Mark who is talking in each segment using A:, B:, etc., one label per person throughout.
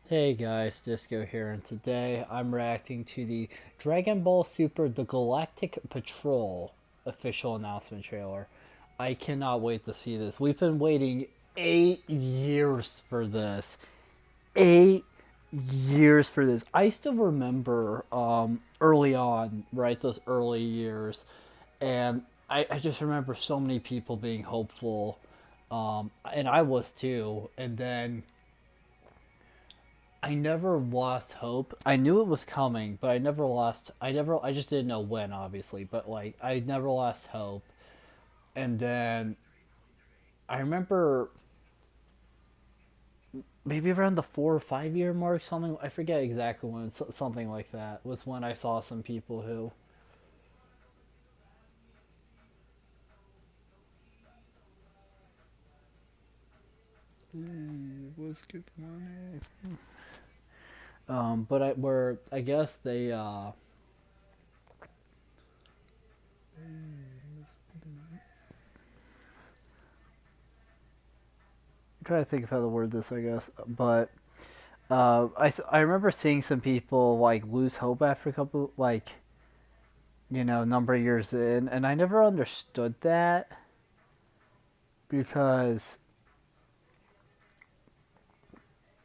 A: Hey guys, D1sco here, and today I'm reacting to the Dragon Ball Super The Galactic Patrol official announcement trailer. I cannot wait to see this. We've been waiting 8 years for this. 8 years for this. I still remember early on, right, those early years, and I just remember so many people being hopeful, and I was too, and then I never lost hope. I knew it was coming, but I just didn't know when, obviously, but like I never lost hope. And then I remember maybe around the 4 or 5 year mark, something I forget exactly when, something like that was when I saw some people who. Was good money. But I guess they I'm trying to think of how to word this, I guess, but I remember seeing some people like lose hope after a couple, like, number of years in, and I never understood that because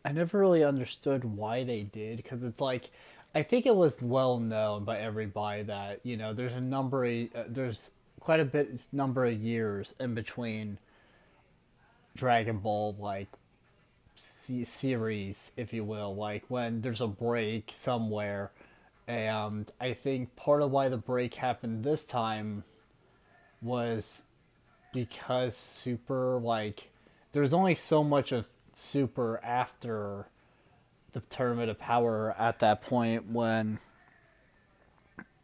A: I never really understood why they did. Because it's like, I think it was well known by everybody that there's quite a bit number of years in between Dragon Ball, like, series, if you will, like when there's a break somewhere. And I think part of why the break happened this time was because Super, like, there's only so much of Super after the Tournament of Power at that point when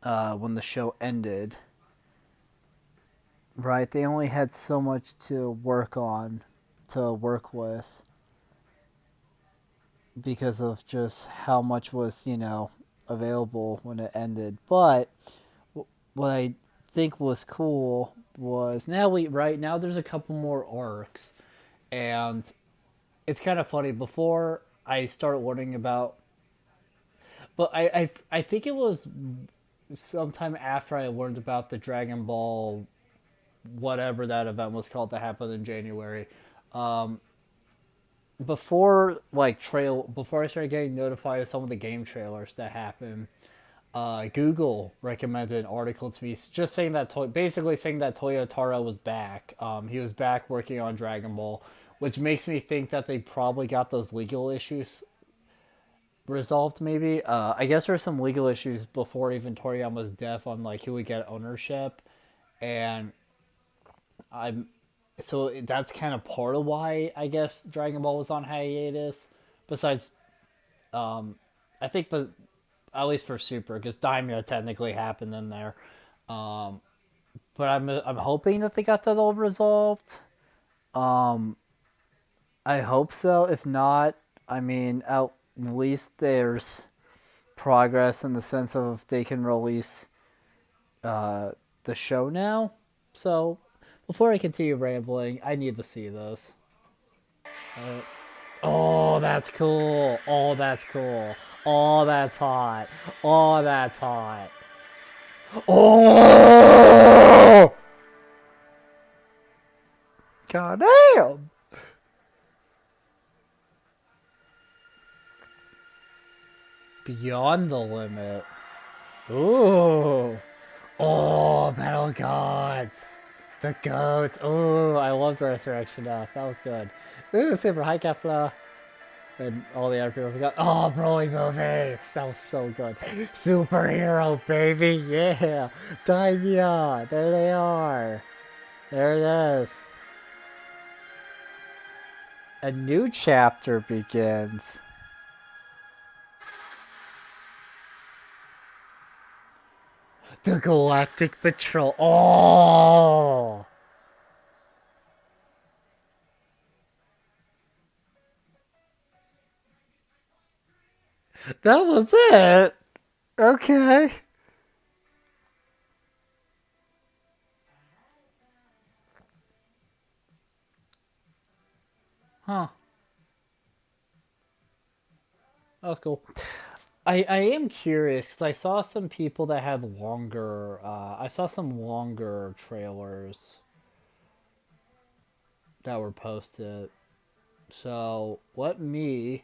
A: the show ended. Right, they only had so much to work on, to work with, because of just how much was, available when it ended. But what I think was cool was right now there's a couple more arcs, and it's kind of funny. Before I started learning about, but I think it was sometime after I learned about the Dragon Ball, whatever that event was called, that happened in January. Before I started getting notified of some of the game trailers that happened, Google recommended an article to me just saying that basically saying that Toyotaro was back. He was back working on Dragon Ball, which makes me think that they probably got those legal issues resolved. Maybe I guess there were some legal issues before even Toriyama's death on like who would get ownership, and I'm so that's kind of part of why I guess Dragon Ball was on hiatus. Besides, I think, but at least for Super, because Daimyo technically happened in there. Um, but I'm hoping that they got that all resolved. I hope so. If not, I mean, at least there's progress in the sense of they can release uh, the show now. So before I continue rambling, I need to see this. Oh, that's cool. Oh, that's cool. Oh, that's hot. Oh, that's hot. Oh! God damn! Beyond the limit. Ooh. Oh, Battle Gods. The goats. Ooh, I loved Resurrection F. That was good. Ooh, Super High Kefla. And all the other people forgot. Oh, Broly movies. That was so good. Superhero, baby. Yeah. Daimya. There they are. There it is. A new chapter begins. The Galactic Patrol. Oh! That was it? Okay. Huh. That was cool. I am curious because I saw some people that had longer. I saw some longer trailers that were posted. So let me.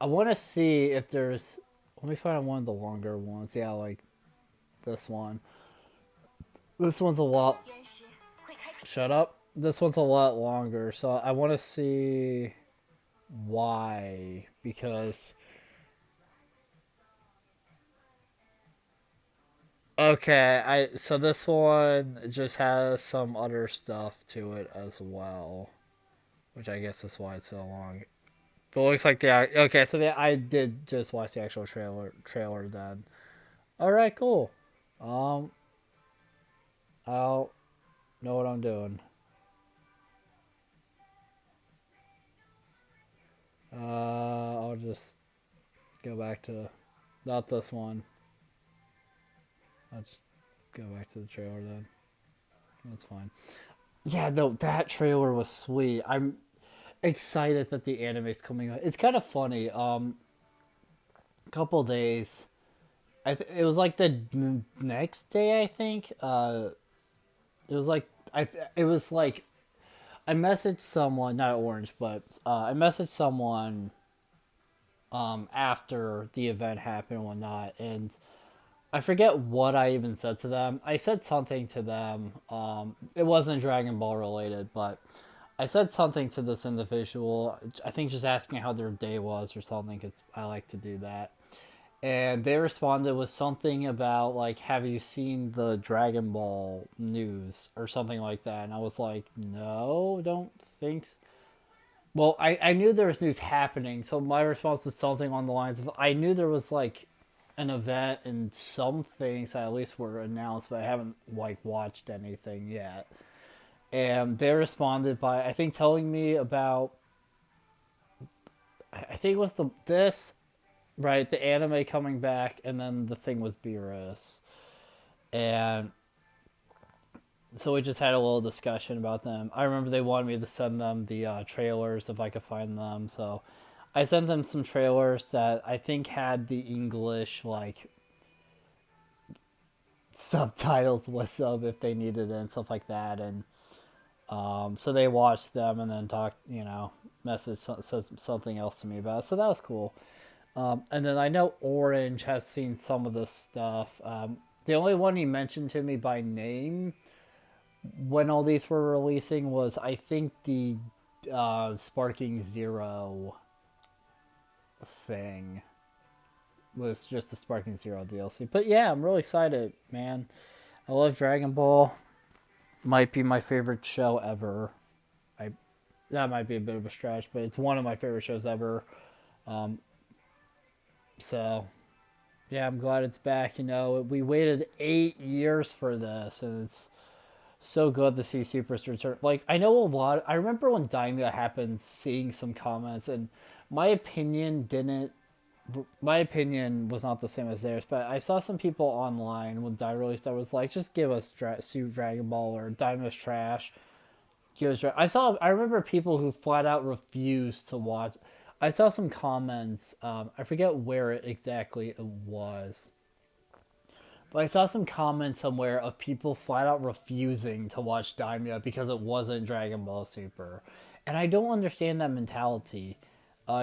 A: I want to see if there's. Let me find one of the longer ones. Yeah, like this one. This one's a lot. Shut up. This one's a lot longer. So I want to see why because. Okay, I so this one just has some other stuff to it as well, which I guess is why it's so long. But it looks like the okay, so I did just watch the actual trailer then. All right, cool. Um, I'll know what I'm doing. I'll just go back to not this one. I'll just go back to the trailer then. That's fine. Yeah, no, that trailer was sweet. I'm excited that the anime's coming out. It's kind of funny. Couple days. It was like the next day. I think. It was like It was like I messaged someone, not Orange, but I messaged someone after the event happened and whatnot, and I forget what I even said to them. I said something to them. It wasn't Dragon Ball related, but I said something to this individual. I think just asking how their day was or something, because I like to do that. And they responded with something about like, "Have you seen the Dragon Ball news or something like that?" And I was like, "No, don't think." Well, I knew there was news happening, so my response was something on the lines of, "I knew there was like an event and some things that at least were announced, but I haven't like watched anything yet." And they responded by I think telling me about I think it was the this right the anime coming back, and then the thing was Beerus, and so we just had a little discussion about them. I remember they wanted me to send them the trailers if I could find them, so I sent them some trailers that I think had the English like subtitles with them if they needed it and stuff like that, and so they watched them and then talked, messaged says something else to me about it. So that was cool. And then I know Orange has seen some of this stuff. The only one he mentioned to me by name when all these were releasing was I think the Sparking Zero thing was just the Sparking Zero DLC. But yeah, I'm really excited, man. I love Dragon Ball. Might be my favorite show ever. I That might be a bit of a stretch, but it's one of my favorite shows ever. Um, so yeah, I'm glad it's back. We waited 8 years for this, and it's so good to see Super's return. Like, I know a lot. I remember when Daimyo happened, seeing some comments, and my opinion didn't. My opinion was not the same as theirs, but I saw some people online when Dai released that was like, just give us Super Dragon Ball or Daimyo's trash. I remember people who flat out refused to watch. I saw some comments. I forget where exactly it was, but I saw some comments somewhere of people flat out refusing to watch Daimyo because it wasn't Dragon Ball Super. And I don't understand that mentality.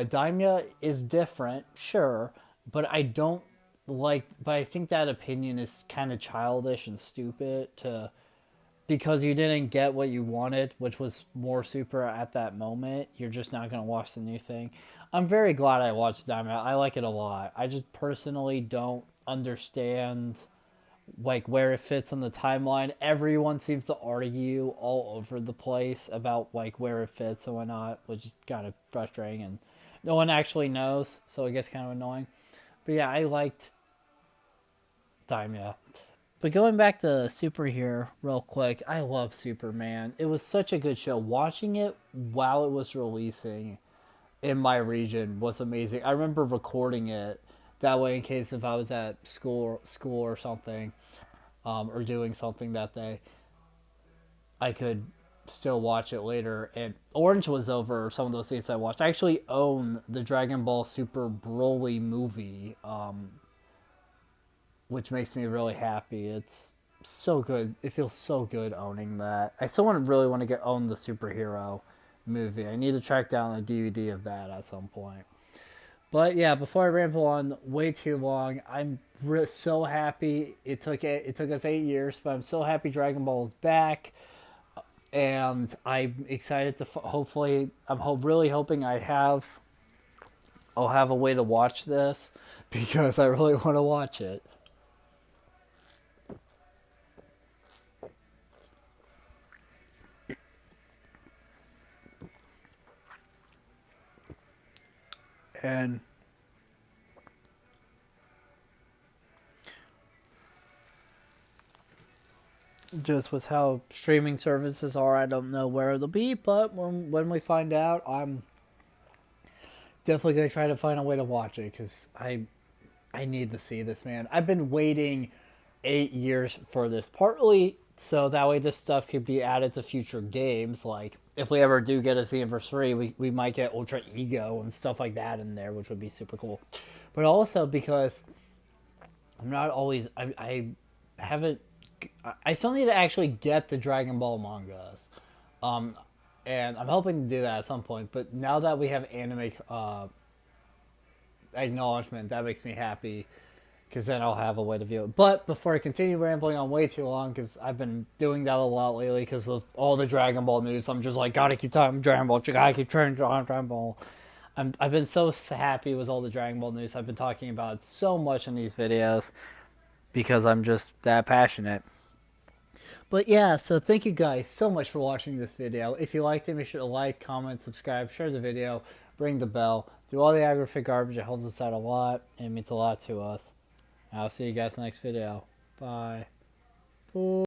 A: Daimyo is different, sure, but I don't but I think that opinion is kind of childish and stupid to because you didn't get what you wanted, which was more Super at that moment. You're just not going to watch the new thing. I'm very glad I watched Daimyo. I like it a lot. I just personally don't understand like where it fits on the timeline. Everyone seems to argue all over the place about like where it fits and whatnot, which is kind of frustrating, and no one actually knows, so it gets kind of annoying. But yeah, I liked Daimyo. But going back to Super here real quick, I love Superman. It was such a good show. Watching it while it was releasing in my region was amazing. I remember recording it that way in case if I was at school or something, or doing something that day, I could still watch it later. And Orange was over some of those things I watched. I actually own the Dragon Ball Super Broly movie, which makes me really happy. It's so good. It feels so good owning that. I still really want to own the superhero movie. I need to track down a DVD of that at some point. But yeah, before I ramble on way too long, I'm so happy. It took us 8 years, but I'm so happy Dragon Ball is back, and I'm excited to hopefully. Really hoping I'll have a way to watch this because I really want to watch it. And just with how streaming services are, I don't know where it'll be, but when we find out, I'm definitely gonna try to find a way to watch it because I need to see this, man. I've been waiting 8 years for this, partly so that way this stuff could be added to future games. Like if we ever do get a Xenoverse 3, we might get Ultra Ego and stuff like that in there, which would be super cool. But also because I'm not always I haven't I still need to actually get the Dragon Ball mangas. Um, and I'm hoping to do that at some point. But now that we have anime acknowledgement, that makes me happy because then I'll have a way to view it. But before I continue rambling on way too long, because I've been doing that a lot lately because of all the Dragon Ball news, I'm just like, gotta keep talking Dragon Ball, gotta keep turning on Dragon Ball. I've been so happy with all the Dragon Ball news. I've been talking about it so much in these videos because I'm just that passionate. But yeah, so thank you guys so much for watching this video. If you liked it, make sure to like, comment, subscribe, share the video, ring the bell, do all the aggregate garbage. It helps us out a lot and it means a lot to us. I'll see you guys next video. Bye.